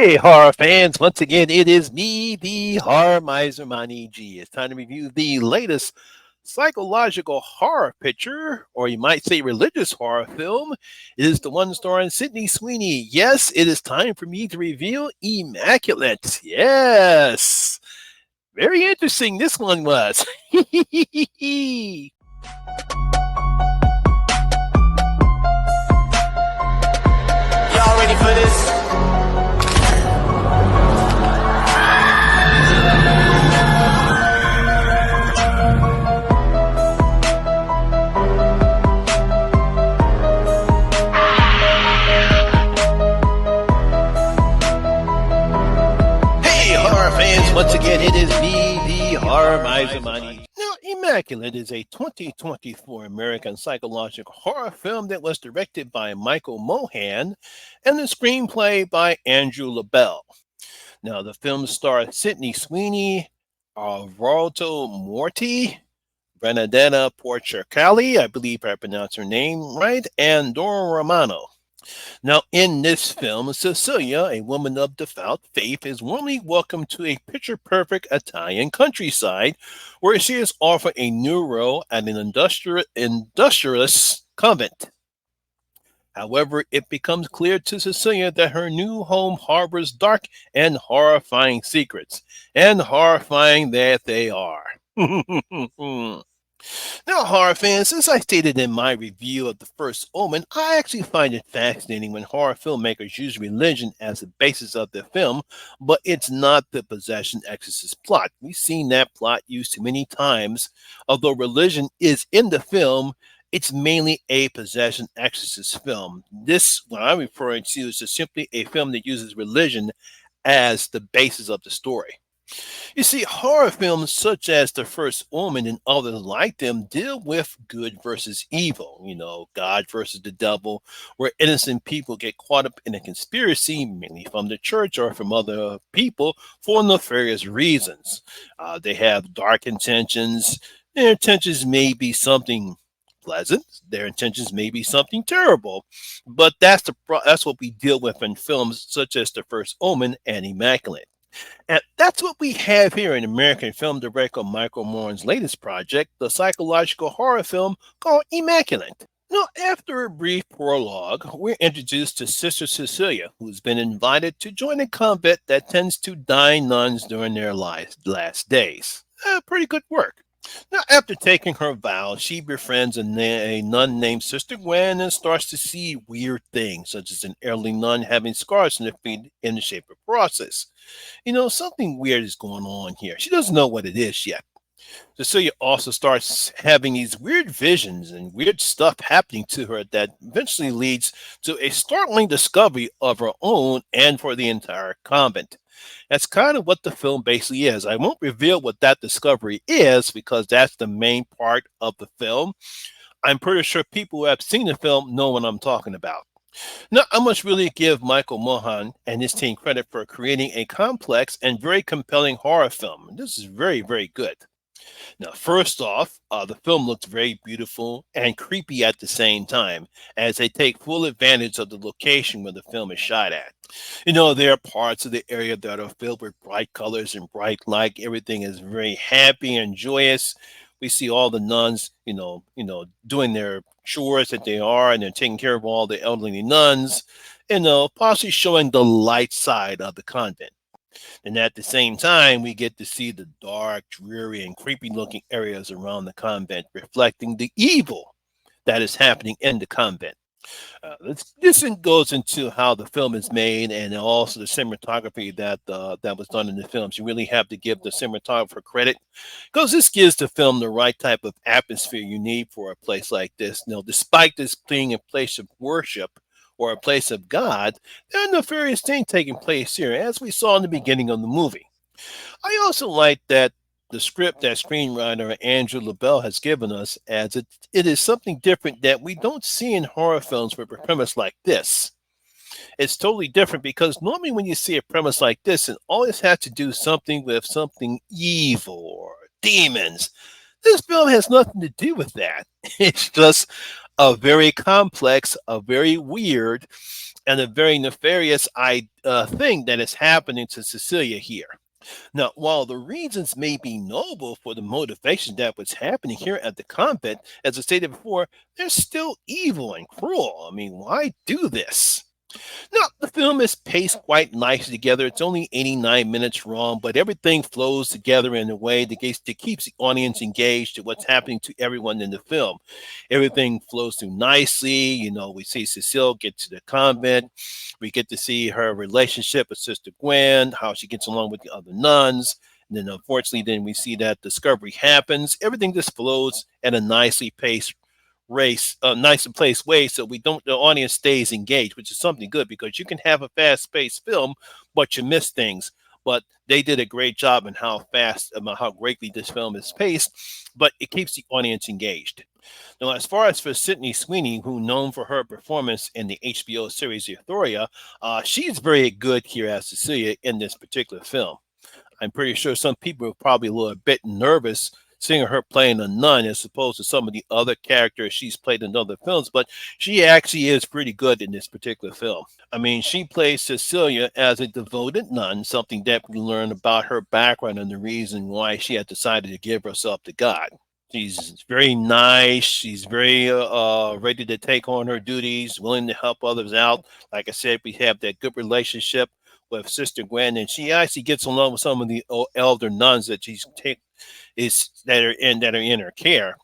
Hey, horror fans! Once again, it is me, the Horror Miser Money G. It's time to review the latest psychological horror picture, or you might say religious horror film. It is the one starring Sydney Sweeny. Yes, it is time for me to reveal Immaculate. Yes! Very interesting this one was. Y'all ready for this? Hey, horror fans! Once again, it is me, the Horror Miser Money. Now, Immaculate is a 2024 American psychological horror film that was directed by Michael Mohan and the screenplay by Andrew LaBelle. Now, the film stars Sydney Sweeney, Alvato Morty, Bernadetta Porcharcali, I believe I pronounced her name right, and Dora Romano. Now, in this film, Cecilia, a woman of devout faith, is warmly welcomed to a picture perfect Italian countryside where she is offered a new role at an industrialist convent. However, it becomes clear to Cecilia that her new home harbors dark and horrifying secrets, and horrifying that they are. Now, horror fans, as I stated in my review of The First Omen, I actually find it fascinating when horror filmmakers use religion as the basis of their film, but it's not the possession exorcist plot. We've seen that plot used too many times. Although religion is in the film, it's mainly a possession exorcist film. This, what I'm referring to, is just simply a film that uses religion as the basis of the story. You see, horror films such as The First Omen and others like them deal with good versus evil, God versus the devil, where innocent people get caught up in a conspiracy, mainly from the church or from other people, for nefarious reasons. They have dark intentions. Their intentions may be something pleasant. Their intentions may be something terrible, but that's what we deal with in films such as The First Omen and Immaculate. And that's what we have here in American film director Michael Moran's latest project, the psychological horror film called Immaculate. Now, after a brief prologue, we're introduced to Sister Cecilia, who's been invited to join a convent that tends to dying nuns during their last days. Pretty good work. Now, after taking her vow, she befriends a nun named Sister Gwen and starts to see weird things, such as an elderly nun having scars on her feet in the shape of crosses. Something weird is going on here. She doesn't know what it is yet. Cecilia also starts having these weird visions and weird stuff happening to her that eventually leads to a startling discovery of her own and for the entire convent. That's kind of what the film basically is. I won't reveal what that discovery is because that's the main part of the film. I'm pretty sure people who have seen the film know what I'm talking about. Now, I must really give Michael Mohan and his team credit for creating a complex and very compelling horror film. This is very, very good. Now, first off, the film looks very beautiful and creepy at the same time, as they take full advantage of the location where the film is shot at. There are parts of the area that are filled with bright colors and bright light. Everything is very happy and joyous. We see all the nuns, doing their chores that they are, and they're taking care of all the elderly nuns, possibly showing the light side of the convent. And at the same time, we get to see the dark, dreary, and creepy looking areas around the convent, reflecting the evil that is happening in the convent. This goes into how the film is made and also the cinematography that was done in the films. You really have to give the cinematographer credit because this gives the film the right type of atmosphere you need for a place like this. Despite this being a place of worship or a place of God, there are nefarious things taking place here, as we saw in the beginning of the movie. I also like that the script that screenwriter Andrew LaBelle has given us, as it is something different that we don't see in horror films with a premise like this. It's totally different because normally when you see a premise like this, it always has to do something with something evil or demons. This film has nothing to do with that. It's just a very complex, a very weird, and a very nefarious thing that is happening to Cecilia here. Now, while the reasons may be noble for the motivation that was happening here at the convent, as I stated before, they're still evil and cruel. I mean, why do this? Now, the film is paced quite nicely together. It's only 89 minutes long, but everything flows together in a way that keeps the audience engaged to what's happening to everyone in the film. Everything flows through nicely. You know, we see Cecile get to the convent. We get to see her relationship with Sister Gwen, how she gets along with the other nuns. And then, unfortunately, then we see that discovery happens. Everything just flows at a nicely paced nice and placed way, so we don't the audience stays engaged, which is something good because you can have a fast-paced film, but you miss things. But they did a great job in how greatly this film is paced, but it keeps the audience engaged. Now, as far as for Sydney Sweeney, who known for her performance in the HBO series Euphoria, she's very good here as Cecilia in this particular film. I'm pretty sure some people are probably a little bit nervous seeing her playing a nun as opposed to some of the other characters she's played in other films, but she actually is pretty good in this particular film. I mean, she plays Cecilia as a devoted nun, something that we learn about her background and the reason why she had decided to give herself to God. She's very nice. She's very ready to take on her duties, willing to help others out. Like I said, we have that good relationship with Sister Gwen, and she actually gets along with some of the elder nuns that that are in her care.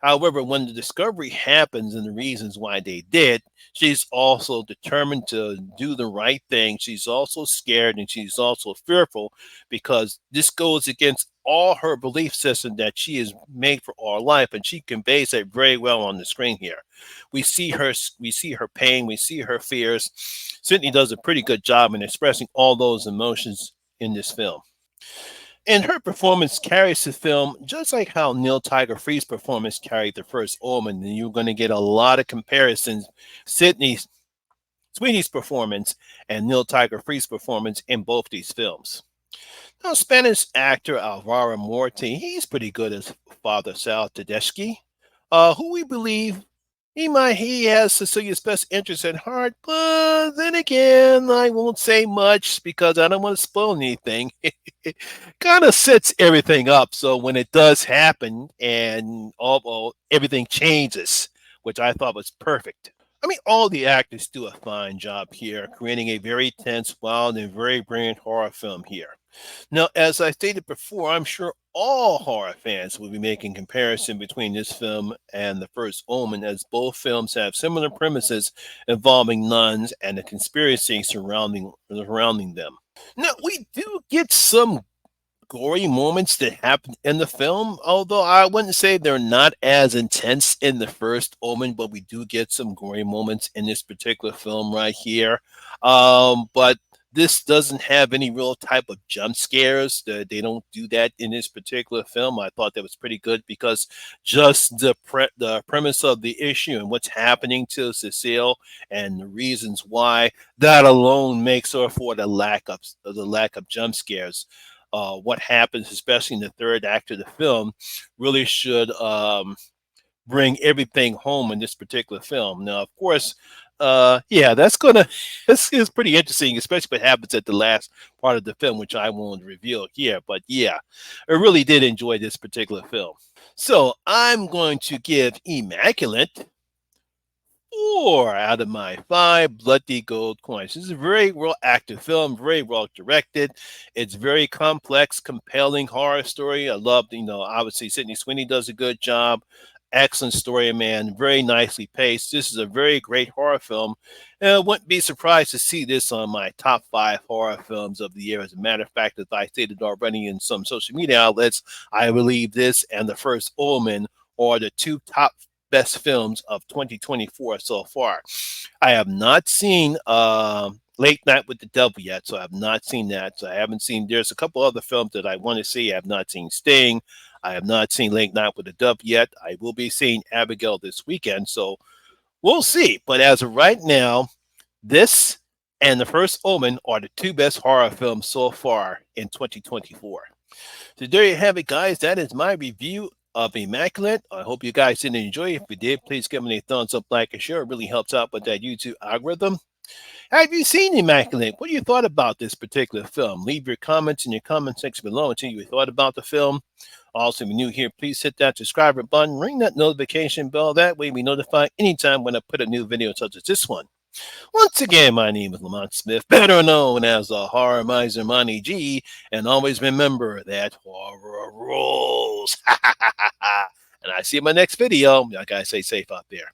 However, when the discovery happens and the reasons why they did, she's also determined to do the right thing. She's also scared and she's also fearful because this goes against all her belief system that she is made for our life, and she conveys that very well on the screen here. We see her pain, we see her fears. Sydney does a pretty good job in expressing all those emotions in this film. And her performance carries the film just like how Neil Tiger Free's performance carried the first Omen. And you're going to get a lot of comparisons. Sydney Sweeney's performance and Neil Tiger Free's performance in both these films. Now, Spanish actor Alvaro Morte, he's pretty good as Father Sal Tedeschi, who we believe he has Cecilia's best interest at heart, but then again, I won't say much because I don't want to spoil anything. Kind of sets everything up. So when it does happen and everything changes, which I thought was perfect. I mean, all the actors do a fine job here, creating a very tense, wild, and very brilliant horror film here. Now, as I stated before, I'm sure all horror fans will be making comparison between this film and The First Omen, as both films have similar premises involving nuns and the conspiracy surrounding them. Now, we do get some gory moments that happen in the film, although I wouldn't say they're not as intense in the first Omen, but we do get some gory moments in this particular film right here. But this doesn't have any real type of jump scares. They don't do that in this particular film. I thought that was pretty good because just the premise of the issue and what's happening to Cecile and the reasons why, that alone makes up for the lack of jump scares. What happens, especially in the third act of the film, really should bring everything home in this particular film. Now, of course, yeah, that's gonna this is pretty interesting, especially what happens at the last part of the film, which I won't reveal here. But yeah, I really did enjoy this particular film. So I'm going to give Immaculate 4 out of my 5 bloody gold coins. This is a very well acted film, very well directed. It's very complex, compelling horror story. I love, obviously Sydney Sweeney does a good job. Excellent story, man. Very nicely paced. This is a very great horror film. And I wouldn't be surprised to see this on my top 5 horror films of the year. As a matter of fact, as I stated already in some social media outlets, I believe this and The First Omen are the 2 top best films of 2024 so far. I have not seen Late Night with the Devil yet, so I have not seen that. So I haven't seen. There's a couple other films that I want to see. I have not seen Sting. I have not seen Late Night with the Devil yet. I will be seeing Abigail this weekend, so we'll see. But as of right now, this and The First Omen are the 2 best horror films so far in 2024. So there you have it, guys. That is my review of Immaculate. I hope you guys did enjoy it. If you did, please give me a thumbs up, like, and share. It really helps out with that YouTube algorithm. Have you seen Immaculate? What do you thought about this particular film? Leave your comments in your comment section below and tell you thought about the film. Also, if you're new here, please hit that subscribe button, ring that notification bell. That way, we notify anytime when I put a new video such as this one. Once again, my name is Lamont Smith, better known as the Horror Miser Monty G, and always remember that horror rules. And I see you in my next video. Y'all guys stay safe out there.